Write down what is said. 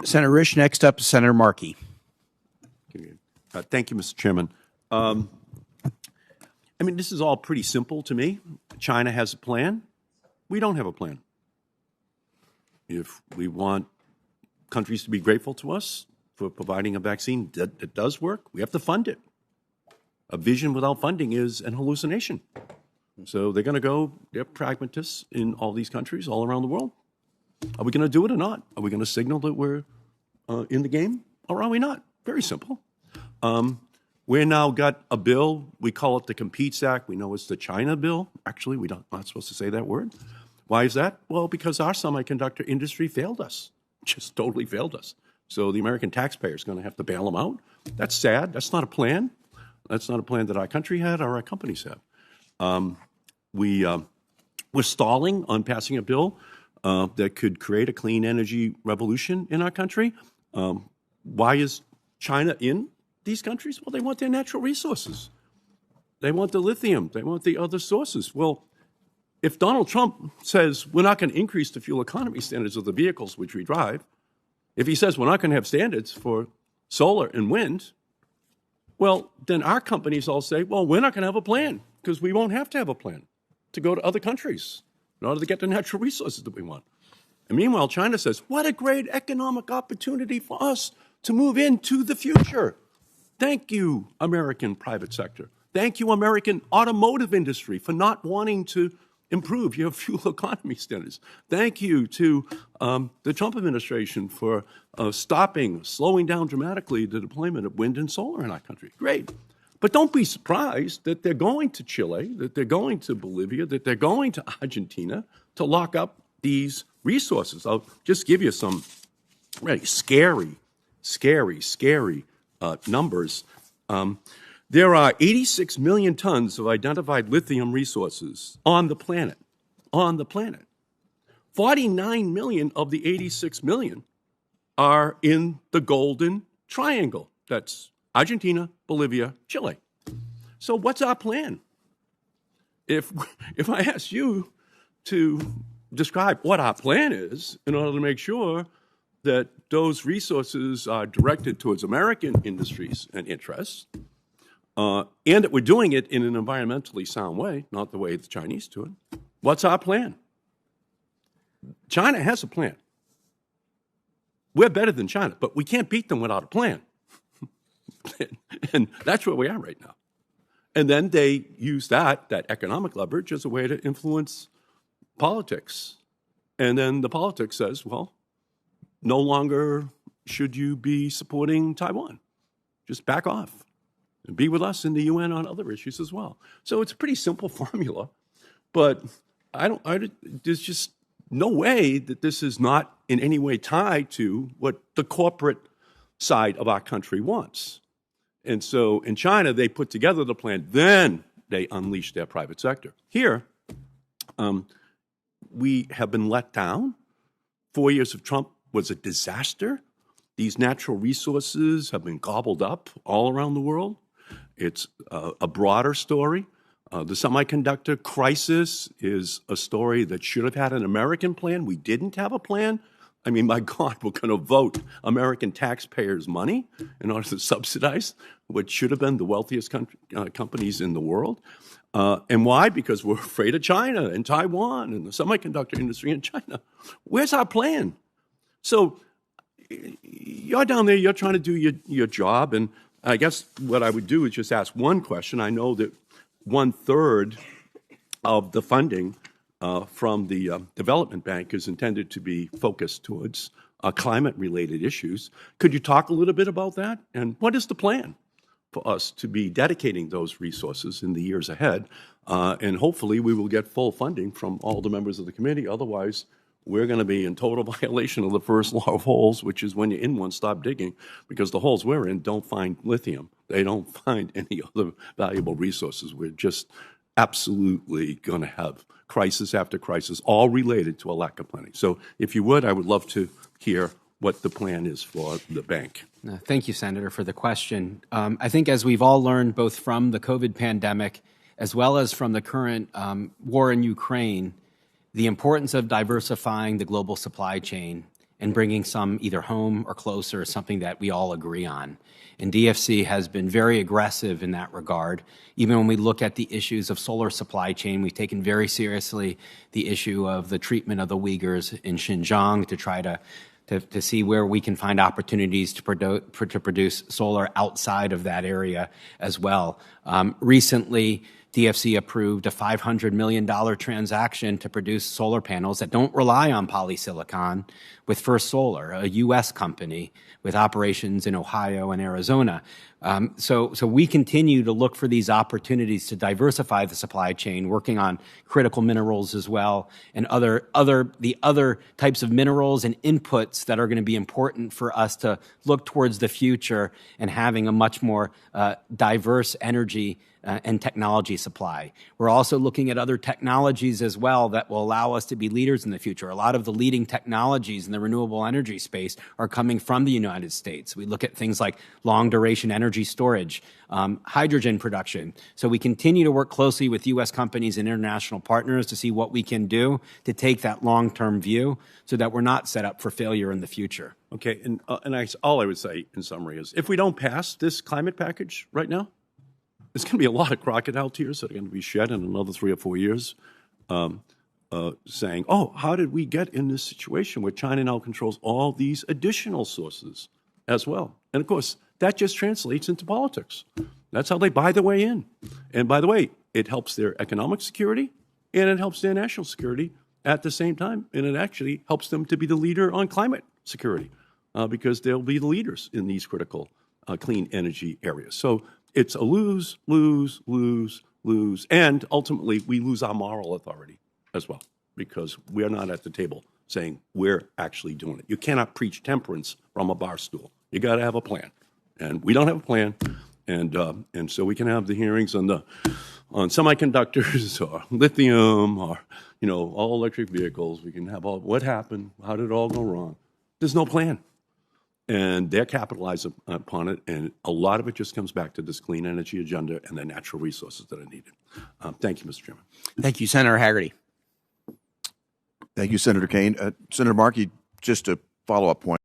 Senator Risch. Next up is Senator Markey. Thank you, Mr. Chairman. I mean, this is all pretty simple to me. China has a plan. We don't have a plan. If we want countries to be grateful to us for providing a vaccine that does work, we have to fund it. A vision without funding is an hallucination. So they're going to go, they're pragmatists in all these countries all around the world. Are we going to do it or not? Are we going to signal that we're in the game or are we not? Very simple. We now got a bill, we call it the Competes Act. We know it's the China bill. Actually, we're not supposed to say that word. Why is that? Well, because our semiconductor industry failed us, just totally failed us. So the American taxpayer is going to have to bail them out. That's sad. That's not a plan. That's not a plan that our country had or our companies have. We're stalling on passing a bill that could create a clean energy revolution in our country. Why is China in these countries? Well, they want their natural resources. They want the lithium. They want the other sources. Well, if Donald Trump says we're not going to increase the fuel economy standards of the vehicles which we drive, if he says we're not going to have standards for solar and wind, well, then our companies all say, well, we're not going to have a plan because we won't have to have a plan to go to other countries in order to get the natural resources that we want. And meanwhile, China says, what a great economic opportunity for us to move into the future. Thank you, American private sector. Thank you, American automotive industry, for not wanting to improve your fuel economy standards. Thank you to the Trump administration for slowing down dramatically the deployment of wind and solar in our country. Great. But don't be surprised that they're going to Chile, that they're going to Bolivia, that they're going to Argentina to lock up these resources. I'll just give you some really scary numbers. There are 86 million tons of identified lithium resources on the planet. 49 million of the 86 million are in the Golden Triangle. That's Argentina, Bolivia, Chile. So what's our plan? If I ask you to describe what our plan is in order to make sure that those resources are directed towards American industries and interests, and that we're doing it in an environmentally sound way, not the way the Chinese do it, what's our plan? China has a plan. We're better than China, but we can't beat them without a plan. And that's where we are right now. And then they use that economic leverage as a way to influence politics. And then the politics says, well, no longer should you be supporting Taiwan. Just back off and be with us in the UN on other issues as well. So it's a pretty simple formula, but there's just no way that this is not in any way tied to what the corporate side of our country wants. And so in China, they put together the plan, then they unleash their private sector. Here, we have been let down. 4 years of Trump was a disaster. These natural resources have been gobbled up all around the world. It's a broader story. The semiconductor crisis is a story that should have had an American plan. We didn't have a plan. I mean, my God, we're going to vote American taxpayers' money in order to subsidize what should have been the wealthiest companies in the world. And why? Because we're afraid of China and Taiwan and the semiconductor industry in China. Where's our plan? So you're down there, you're trying to do your job, and I guess what I would do is just ask one question. I know that 1/3 of the funding from the Development Bank is intended to be focused towards climate-related issues. Could you talk a little bit about that? And what is the plan for us to be dedicating those resources in the years ahead? And hopefully we will get full funding from all the members of the committee. Otherwise, we're going to be in total violation of the first law of holes, which is when you're in one, stop digging, because the holes we're in don't find lithium. They don't find any other valuable resources. We're just absolutely going to have crisis after crisis, all related to a lack of planning. So if you would, I would love to hear what the plan is for the bank. Thank you, Senator, for the question. I think as we've all learned, both from the COVID pandemic as well as from the current war in Ukraine, the importance of diversifying the global supply chain and bringing some either home or closer is something that we all agree on. And DFC has been very aggressive in that regard. Even when we look at the issues of solar supply chain, we've taken very seriously the issue of the treatment of the Uyghurs in Xinjiang to try to see where we can find opportunities to produce solar outside of that area as well. Recently, DFC approved a $500 million transaction to produce solar panels that don't rely on polysilicon with First Solar, a U.S. company with operations in Ohio and Arizona. So we continue to look for these opportunities to diversify the supply chain, working on critical minerals as well, and the other types of minerals and inputs that are going to be important for us to look towards the future and having a much more diverse energy and technology supply. We're also looking at other technologies as well that will allow us to be leaders in the future. A lot of the leading technologies in the renewable energy space are coming from the United States. We look at things like long-duration energy storage, hydrogen production. So we continue to work closely with U.S. companies and international partners to see what we can do to take that long-term view so that we're not set up for failure in the future. Okay, and all I would say in summary is if we don't pass this climate package right now, there's going to be a lot of crocodile tears that are going to be shed in another 3 or 4 years saying, oh, how did we get in this situation where China now controls all these additional sources as well? And of course, that just translates into politics. That's how they buy their way in. And by the way, it helps their economic security and it helps their national security at the same time. And it actually helps them to be the leader on climate security because they'll be the leaders in these critical clean energy areas. So it's a lose, lose, lose, lose. And ultimately, we lose our moral authority as well because we're not at the table saying we're actually doing it. You cannot preach temperance from a bar stool. You got to have a plan. And we don't have a plan. And so we can have the hearings on semiconductors or lithium or, all electric vehicles. We can have all what happened, how did it all go wrong? There's no plan. And they're capitalizing upon it, and a lot of it just comes back to this clean energy agenda and the natural resources that are needed. Thank you, Mr. Chairman. Thank you, Senator Haggerty. Thank you, Senator Kane. Senator Markey, just a follow-up point.